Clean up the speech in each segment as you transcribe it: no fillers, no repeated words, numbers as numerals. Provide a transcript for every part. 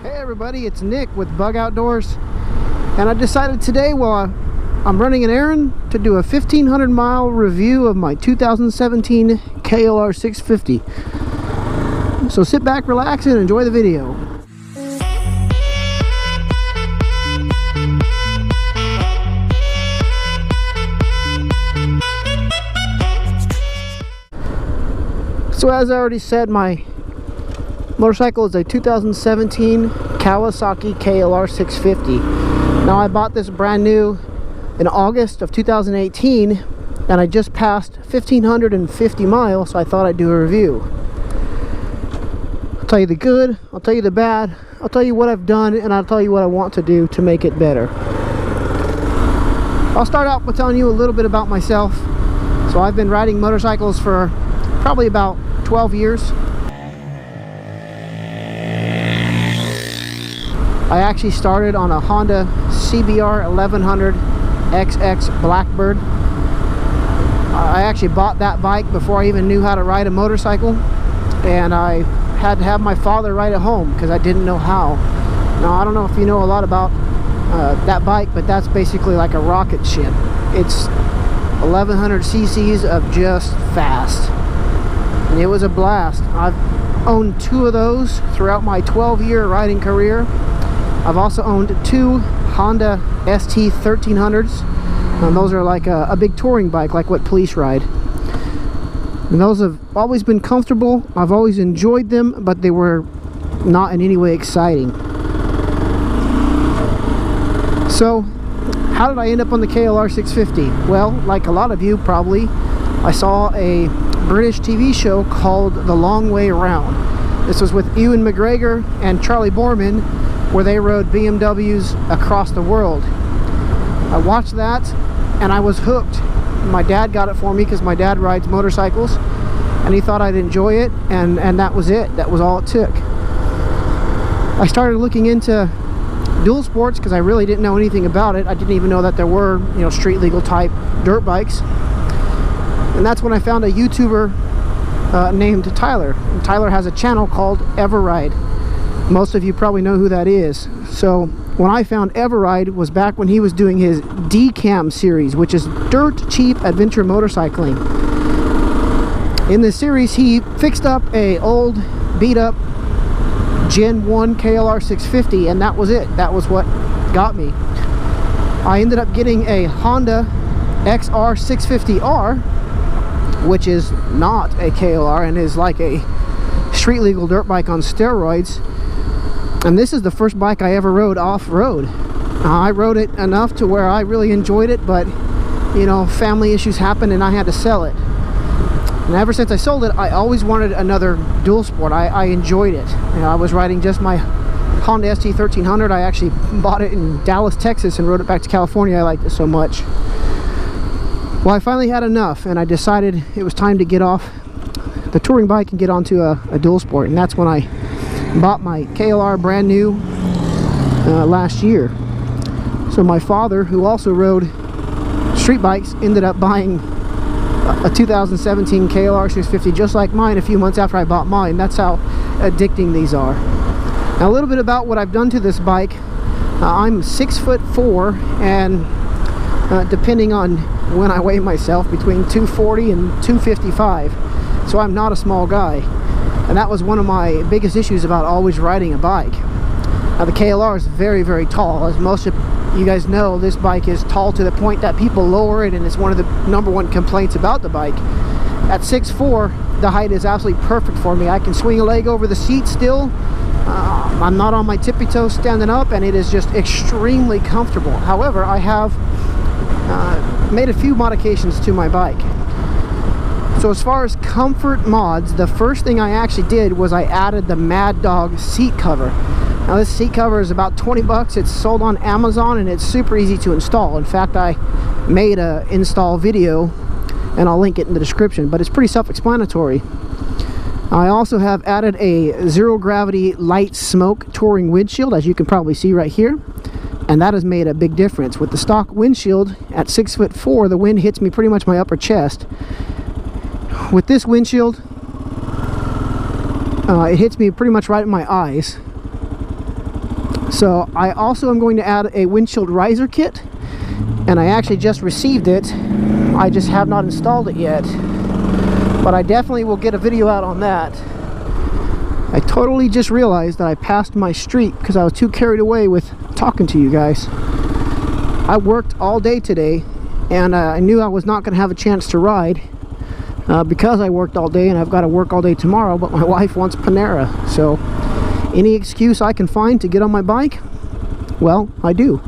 Hey everybody, it's Nick with Bug Outdoors, and I decided today, while I'm running an errand, to do a 1,500 mile review of my 2017 KLR 650. So sit back, relax, and enjoy the video. So as I already said, my motorcycle is a 2017 Kawasaki KLR 650. Now I bought this brand new in August of 2018, and I just passed 1,550 miles, so I thought I'd do a review. I'll tell you the good, I'll tell you the bad, I'll tell you what I've done, and I'll tell you what I want to do to make it better. I'll start out by telling you a little bit about myself. So I've been riding motorcycles for probably about 12 years. I actually started on a Honda CBR 1100 XX Blackbird. I actually bought that bike before I even knew how to ride a motorcycle, and I had to have my father ride it home because I didn't know how. Now I don't know if you know a lot about that bike, but that's basically like a rocket ship. It's 1100 cc's of just fast, and it was a blast. I've owned 2 of those throughout my 12-year riding career. I've also owned 2 Honda ST 1300s, and those are like a big touring bike, like what police ride. And those have always been comfortable. I've always enjoyed them, but they were not in any way exciting. So how did I end up on the KLR 650? Well, like a lot of you probably, I saw a British TV show called The Long Way Round. This was with Ewan McGregor and Charlie Borman, where they rode BMWs across the world. I watched that and I was hooked. My dad got it for me because my dad rides motorcycles, and he thought I'd enjoy it, and that was it. That was all it took. I started looking into dual sports because I really didn't know anything about it. I didn't even know that there were, street legal type dirt bikes. And that's when I found a YouTuber named Tyler. And Tyler has a channel called Everride. Most of you probably know who that is. So when I found Everride was back when he was doing his D-Cam series, which is dirt cheap adventure motorcycling. In this series, he fixed up a old beat up Gen 1 KLR 650, and that was it. That was what got me. I ended up getting a Honda XR 650R, which is not a KLR and is like a street legal dirt bike on steroids. And this is the first bike I ever rode off-road. I rode it enough to where I really enjoyed it, but family issues happened and I had to sell it. And ever since I sold it, I always wanted another dual sport. I enjoyed it. I was riding just my Honda ST 1300. I actually bought it in Dallas, Texas, and rode it back to California. I liked it so much. Well, I finally had enough, and I decided it was time to get off the touring bike and get onto a dual sport. And that's when I bought my KLR brand new last year. So my father, who also rode street bikes, ended up buying a 2017 KLR 650 just like mine a few months after I bought mine. That's how addicting these are. Now a little bit about what I've done to this bike. I'm 6'4", and depending on when I weigh myself, between 240 and 255. So I'm not a small guy. And that was one of my biggest issues about always riding a bike. Now the KLR is very, very tall. As most of you guys know, this bike is tall to the point that people lower it, and it's one of the #1 complaints about the bike. At 6'4", the height is absolutely perfect for me. I can swing a leg over the seat still. I'm not on my tippy toes standing up, and it is just extremely comfortable. However, I have made a few modifications to my bike. So as far as comfort mods, the first thing I actually did was I added the MadDog seat cover. Now this seat cover is about 20 bucks. It's sold on Amazon, and it's super easy to install. In fact, I made a install video, and I'll link it in the description, but it's pretty self-explanatory. I also have added a zero gravity light smoke touring windshield, as you can probably see right here. And that has made a big difference. With the stock windshield at 6'4", the wind hits me pretty much my upper chest. With this windshield, it hits me pretty much right in my eyes. So I also am going to add a windshield riser kit, and I actually just received it. I just have not installed it yet, but I definitely will get a video out on that. I totally just realized that I passed my street because I was too carried away with talking to you guys. I worked all day today, and I knew I was not going to have a chance to ride because I worked all day, and I've got to work all day tomorrow, but my wife wants Panera. So any excuse I can find to get on my bike, well, I do.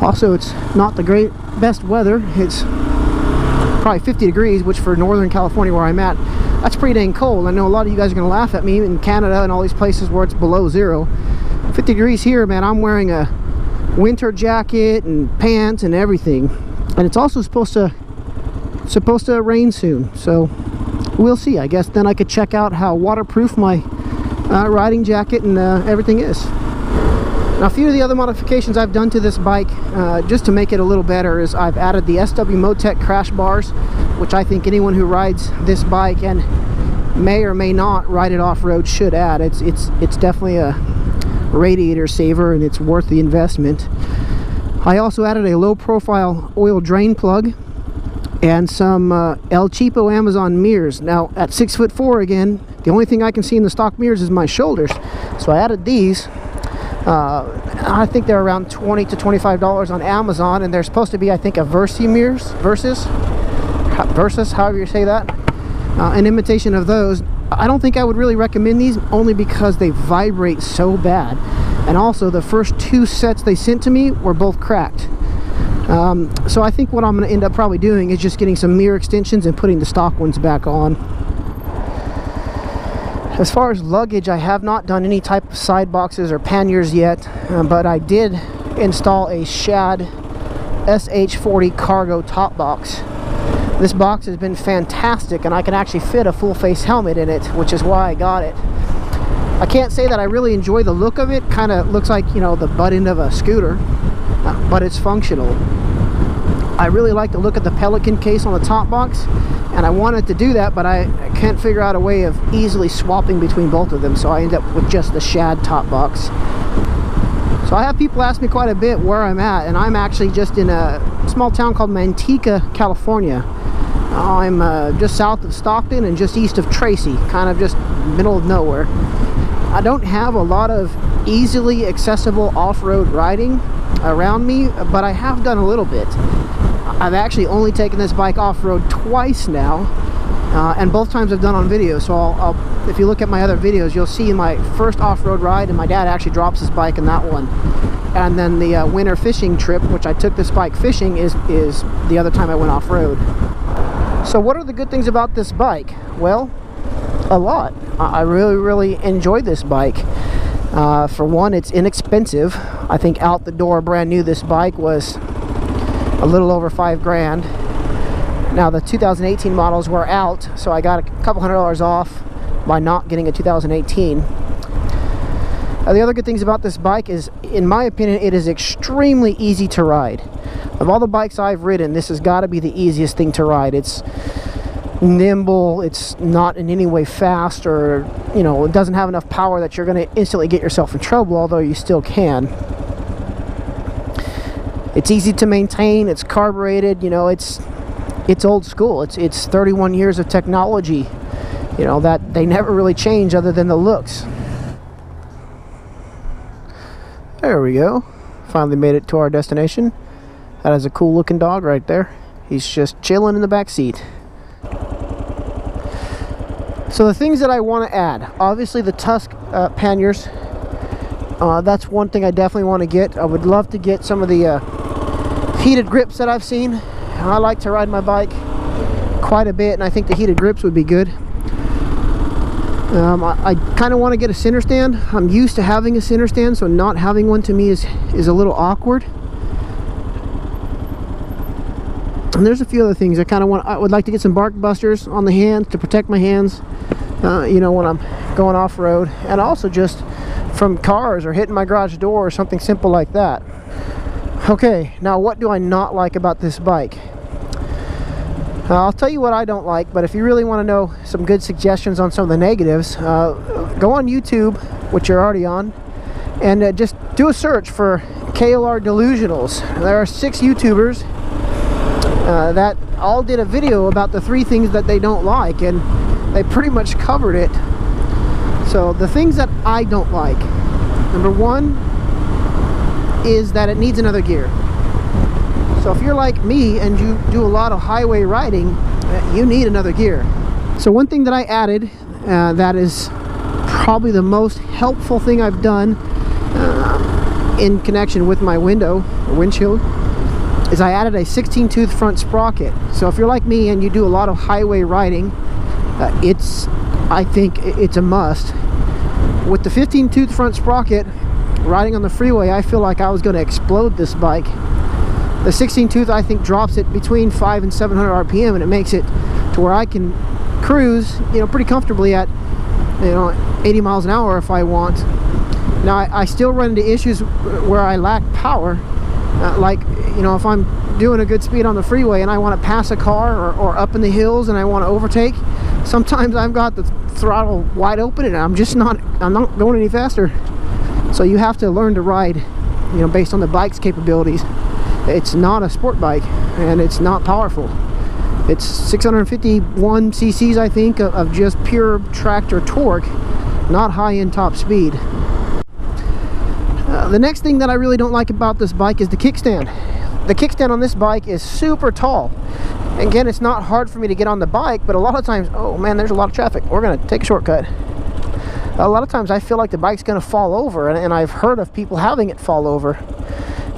Also, it's not the best weather. It's probably 50 degrees, which for Northern California where I'm at, that's pretty dang cold. I know a lot of you guys are going to laugh at me in Canada and all these places where it's below zero. 50 degrees here, man, I'm wearing a winter jacket and pants and everything. And it's also supposed to rain soon, so we'll see. I guess then I could check out how waterproof my riding jacket and everything is. Now, a few of the other modifications I've done to this bike just to make it a little better is I've added the SW Motec crash bars, which I think anyone who rides this bike and may or may not ride it off-road should add. It's definitely a radiator saver, and it's worth the investment. I also added a low-profile oil drain plug and some El Cheapo Amazon mirrors. Now, at 6'4" again, the only thing I can see in the stock mirrors is my shoulders, so I added these. I think they're around $20 to $25 on Amazon, and they're supposed to be, I think, a Versus, however you say that, an imitation of those. I don't think I would really recommend these, only because they vibrate so bad, and also the first two sets they sent to me were both cracked. So I think what I'm going to end up probably doing is just getting some mirror extensions and putting the stock ones back on. As far as luggage, I have not done any type of side boxes or panniers yet, but I did install a Shad SH40 cargo top box. This box has been fantastic, and I can actually fit a full face helmet in it, which is why I got it. I can't say that I really enjoy the look of it. Kind of looks like, you know, the butt end of a scooter, but it's functional. I really like the look of the Pelican case on the top box, and I wanted to do that, but I can't figure out a way of easily swapping between both of them, so I end up with just the Shad top box. So I have people ask me quite a bit where I'm at, and I'm actually just in a small town called Manteca, California. I'm just south of Stockton and just east of Tracy, kind of just middle of nowhere. I don't have a lot of easily accessible off-road riding around me, but I have done a little bit. I've actually only taken this bike off-road twice now, and both times I've done on video. So if you look at my other videos, you'll see my first off-road ride, and my dad actually drops his bike in that one. And then the winter fishing trip, which I took this bike fishing, is the other time I went off-road. So what are the good things about this bike? Well, a lot. I really enjoyed this bike. For one, it's inexpensive. I think out the door brand new this bike was a little over $5 grand. Now the 2018 models were out, so I got a couple $100 off by not getting a 2018. The other good things about this bike is, in my opinion, it is extremely easy to ride. Of all the bikes I've ridden, this has got to be the easiest thing to ride. It's nimble, it's not in any way fast, or, you know, it doesn't have enough power that you're going to instantly get yourself in trouble, although you still can. It's easy to maintain, it's carbureted, you know, it's old school. It's 31 years of technology, you know, that they never really change other than the looks. There we go. Finally made it to our destination. That is a cool looking dog right there. He's just chilling in the back seat. So the things that I want to add, obviously the Tusk panniers. That's one thing I definitely want to get. I would love to get some of the heated grips that I've seen. I like to ride my bike quite a bit, and I think the heated grips would be good. I kind of want to get a center stand. I'm used to having a center stand, so not having one to me is a little awkward. And there's a few other things I would like to get some bark busters on the hands to protect my hands, you know, when I'm going off-road, and also just from cars or hitting my garage door or something simple like that. Okay, now what do I not like about this bike? I'll tell you what I don't like, but if you really want to know some good suggestions on some of the negatives, go on YouTube, which you're already on, and just do a search for KLR delusionals. There are 6 YouTubers that all did a video about the 3 things that they don't like, and they pretty much covered it. So the things that I don't like, number 1 is that it needs another gear. So if you're like me and you do a lot of highway riding, you need another gear. So one thing that I added that is probably the most helpful thing I've done in connection with my window or windshield is I added a 16-tooth front sprocket. So if you're like me and you do a lot of highway riding, I think it's a must. With the 15-tooth front sprocket, riding on the freeway, I feel like I was going to explode this bike. The 16-tooth, I think, drops it between 500 and 700 RPM, and it makes it to where I can cruise, pretty comfortably at, 80 miles an hour if I want. Now, I still run into issues where I lack power, like, if I'm doing a good speed on the freeway and I want to pass a car or up in the hills and I want to overtake, sometimes I've got the throttle wide open and I'm not going any faster. So you have to learn to ride, based on the bike's capabilities. It's not a sport bike and it's not powerful. It's 651 cc's, I think, of just pure tractor torque, not high-end top speed. The next thing that I really don't like about this bike is the kickstand. The kickstand on this bike is super tall. Again, it's not hard for me to get on the bike, but a lot of times, oh man, there's a lot of traffic. We're going to take a shortcut. A lot of times I feel like the bike's going to fall over, and I've heard of people having it fall over.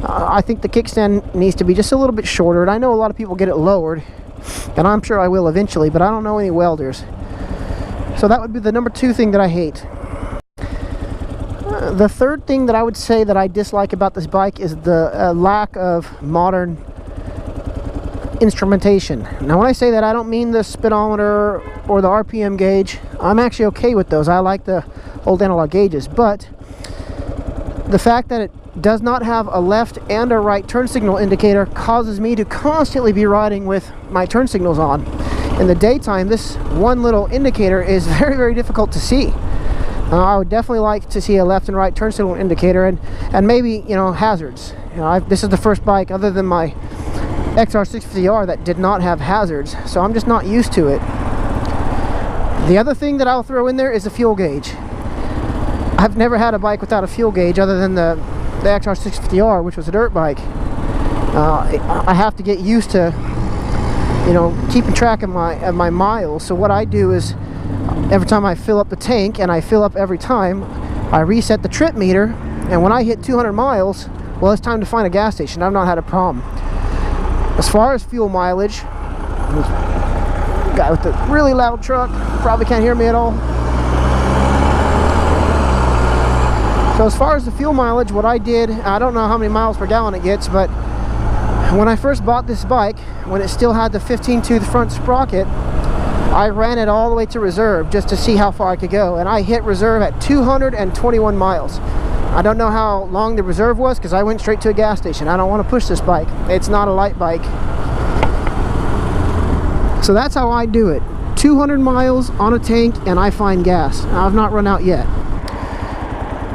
I think the kickstand needs to be just a little bit shorter, and I know a lot of people get it lowered, and I'm sure I will eventually, but I don't know any welders. So that would be the number 2 thing that I hate. The third thing that I would say that I dislike about this bike is the lack of modern instrumentation. Now when I say that, I don't mean the speedometer or the RPM gauge. I'm actually okay with those. I like the old analog gauges, but the fact that it does not have a left and a right turn signal indicator causes me to constantly be riding with my turn signals on. In the daytime, this one little indicator is very, very difficult to see. I would definitely like to see a left and right turn signal indicator, and maybe, hazards. This is the first bike other than my XR650R that did not have hazards, so I'm just not used to it. The other thing that I'll throw in there is a fuel gauge. I've never had a bike without a fuel gauge other than the XR650R, which was a dirt bike. I have to get used to, keeping track of my miles. So what I do is, every time I fill up the tank, and I fill up every time, I reset the trip meter, and when I hit 200 miles, well, it's time to find a gas station. I've not had a problem. As far as fuel mileage, guy with the really loud truck probably can't hear me at all. So as far as the fuel mileage, what I did, I don't know how many miles per gallon it gets, but when I first bought this bike, when it still had the 15-tooth front sprocket, I ran it all the way to reserve just to see how far I could go, and I hit reserve at 221 miles. I don't know how long the reserve was because I went straight to a gas station. I don't want to push this bike. It's not a light bike. So that's how I do it. 200 miles on a tank and I find gas. I've not run out yet.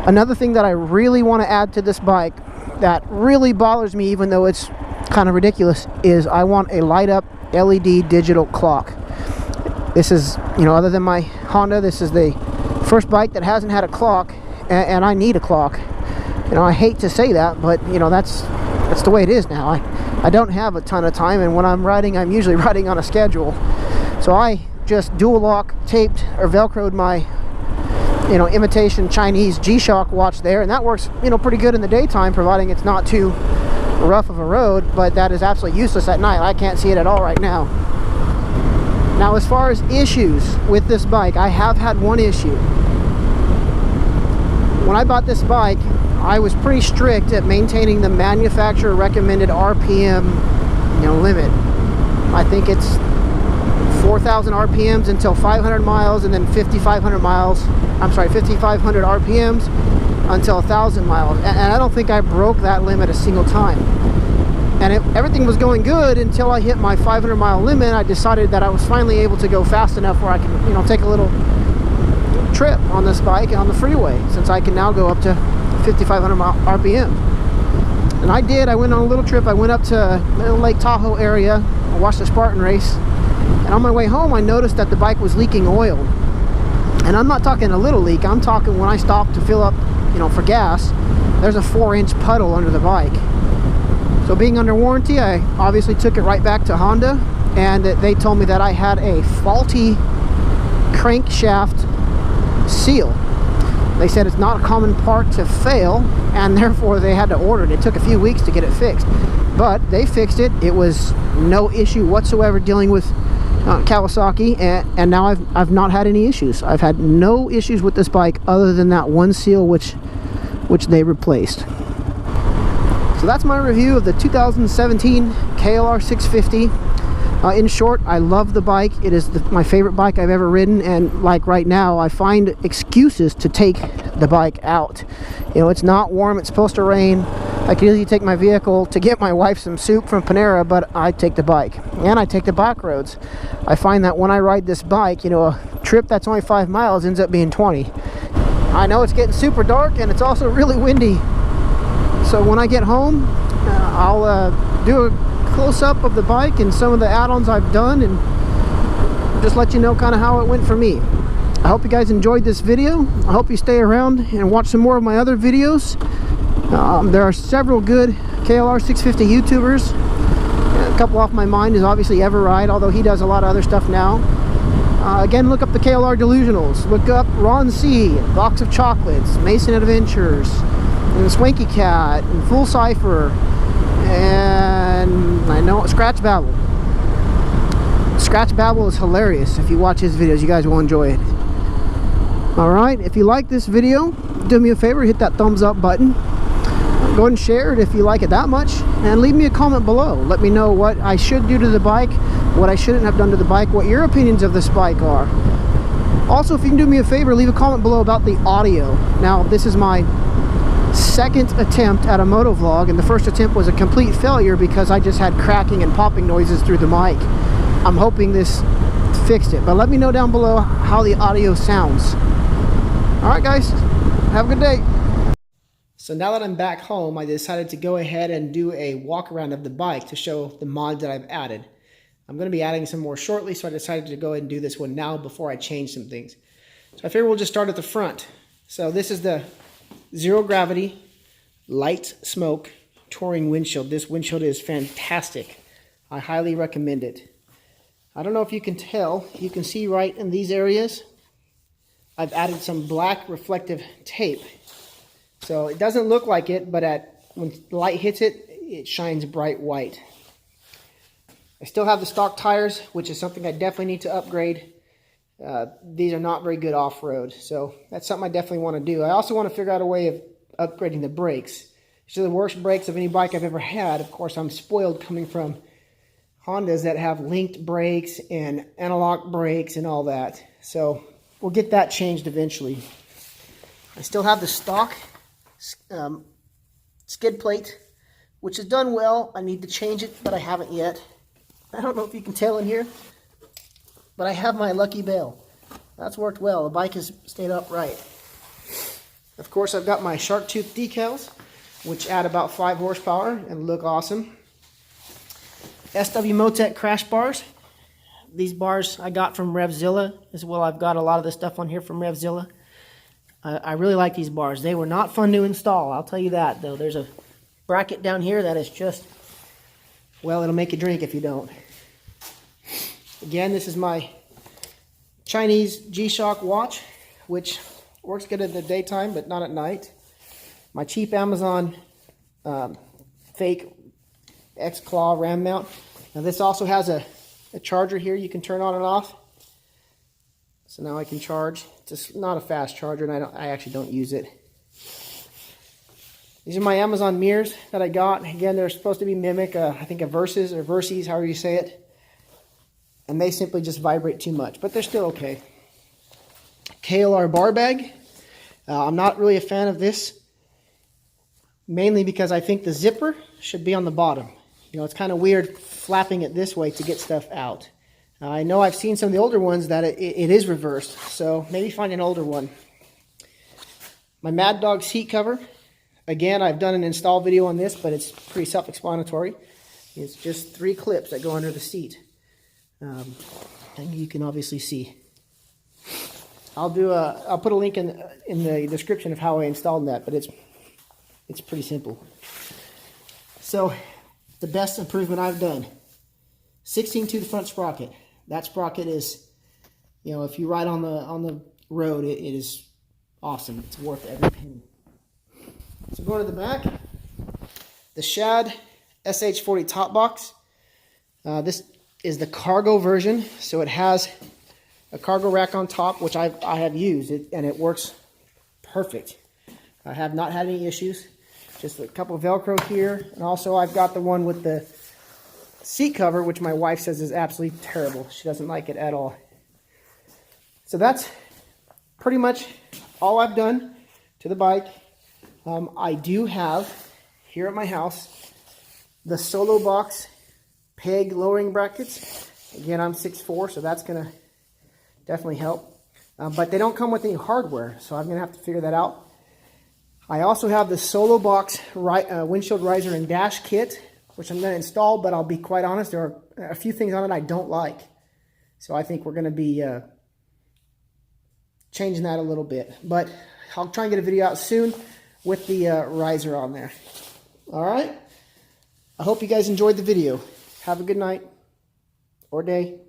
Another thing that I really want to add to this bike that really bothers me, even though it's kind of ridiculous, is I want a light up LED digital clock. This is, other than my Honda, this is the first bike that hasn't had a clock, and I need a clock. I hate to say that, but that's the way it is now. I don't have a ton of time, and when I'm riding, I'm usually riding on a schedule. So I just dual lock taped or velcroed my imitation Chinese G-Shock watch there, and that works pretty good in the daytime, providing it's not too rough of a road, but that is absolutely useless at night. I can't see it at all right now. Now, as far as issues with this bike, I have had one issue. When I bought this bike, I was pretty strict at maintaining the manufacturer recommended RPM limit. I think it's 4,000 RPMs until 500 miles, and then 5,500 RPMs until 1,000 miles. And I don't think I broke that limit a single time. And everything was going good until I hit my 500 mile limit. I decided that I was finally able to go fast enough where I can, take a little trip on this bike on the freeway, since I can now go up to 5,500 RPM. And I did. I went on a little trip. I went up to Lake Tahoe area. I watched the Spartan race. And on my way home, I noticed that the bike was leaking oil. And I'm not talking a little leak. I'm talking when I stopped to fill up, for gas, there's a 4-inch puddle under the bike. So being under warranty, I obviously took it right back to Honda. And they told me that I had a faulty crankshaft seal. They said it's not a common part to fail, and therefore they had to order it. It took a few weeks to get it fixed, but they fixed it. It was no issue whatsoever dealing with Kawasaki, and now I've not had any issues. I've had no issues with this bike other than that one seal which they replaced. So that's my review of the 2017 KLR 650. In short, I love the bike. It is my favorite bike I've ever ridden, and like right now, I find excuses to take the bike out. It's not warm, it's supposed to rain. I could easily take my vehicle to get my wife some soup from Panera, but I take the bike, and I take the back roads. I find that when I ride this bike, a trip that's only 5 miles ends up being 20. I know it's getting super dark, and it's also really windy. So when I get home, I'll do a close-up of the bike and some of the add-ons I've done, and just let you know kind of how it went for me. I hope you guys enjoyed this video. I hope you stay around and watch some more of my other videos. There are several good KLR 650 YouTubers. A couple off my mind is obviously Everride, although he does a lot of other stuff now. Again, look up the KLR Delusionals. Look up Ron C, Box of Chocolates, Mason Adventures, and Swanky Cat, and Full Cipher, and I know Scratch Babble. Scratch Babble is hilarious. If you watch his videos, you guys will enjoy it. Alright, if you like this video, do me a favor, hit that thumbs up button. Go ahead and share it if you like it that much, and leave me a comment below. Let me know what I should do to the bike, what I shouldn't have done to the bike, what your opinions of this bike are. Also, if you can do me a favor, leave a comment below about the audio. Now, this is my second attempt at a motovlog, and the first attempt was a complete failure because I just had cracking and popping noises through the mic. I'm hoping this fixed it, but let me know down below how the audio sounds. Alright guys, have a good day. So now that I'm back home, I decided to go ahead and do a walk around of the bike to show the mods that I've added. I'm going to be adding some more shortly, so I decided to go ahead and do this one now before I change some things. So I figure we'll just start at the front. So this is the zero gravity light smoke touring windshield. This windshield is fantastic. I highly recommend it. I don't know if you can tell, you can see right in these areas I've added some black reflective tape. So it doesn't look like it, but when the light hits it, it shines bright white. I still have the stock tires, which is something I definitely need to upgrade. These are not very good off-road, so that's something I definitely want to do. I also want to figure out a way of upgrading the brakes. These are the worst brakes of any bike I've ever had. Of course, I'm spoiled coming from Hondas that have linked brakes and analog brakes and all that. So we'll get that changed eventually. I still have the stock skid plate, which is done well. I need to change it, but I haven't yet. I don't know if you can tell in here, but I have my lucky bail. That's worked well. The bike has stayed upright. Of course, I've got my shark tooth decals, which add about 5 horsepower and look awesome. SW Motec crash bars. These bars I got from Revzilla as well. I've got a lot of the stuff on here from Revzilla. I really like these bars. They were not fun to install, I'll tell you that, though. There's a bracket down here that is just, well, it'll make you drink if you don't. Again, this is my Chinese G-Shock watch, which works good in the daytime, but not at night. My cheap Amazon fake X-Claw ram mount. Now this also has a charger here you can turn on and off. So now I can charge. It's not a fast charger, and I actually don't use it. These are my Amazon mirrors that I got. Again, they're supposed to be mimic, I think a Versys or Versys, however you say it. And they simply just vibrate too much, but they're still okay. KLR bar bag. I'm not really a fan of this, mainly because I think the zipper should be on the bottom. You know, it's kind of weird flapping it this way to get stuff out. I know I've seen some of the older ones that it is reversed, so maybe find an older one. My MadDog seat cover. Again, I've done an install video on this, but it's pretty self-explanatory. It's just 3 clips that go under the seat. And you can obviously see. I'll put a link in the description of how I installed that, but it's pretty simple. So the best improvement I've done, 16 to the front sprocket. That sprocket is, you know, if you ride on the road, it is awesome. It's worth every penny. So going to the back, the Shad SH40 top box. This is the cargo version, so it has a cargo rack on top, which I have used it, and it works perfect. I have not had any issues. Just a couple of Velcro here, and also I've got the one with the seat cover, which my wife says is absolutely terrible. She doesn't like it at all. So that's pretty much all I've done to the bike. I do have here at my house the Solo Box peg lowering brackets. Again, I'm 6'4", so that's gonna definitely help. But they don't come with any hardware, so I'm gonna have to figure that out. I also have the Solo Box windshield riser and dash kit, which I'm gonna install, but I'll be quite honest, there are a few things on it I don't like. So I think we're gonna be changing that a little bit. But I'll try and get a video out soon with the riser on there. All right. I hope you guys enjoyed the video. Have a good night or day.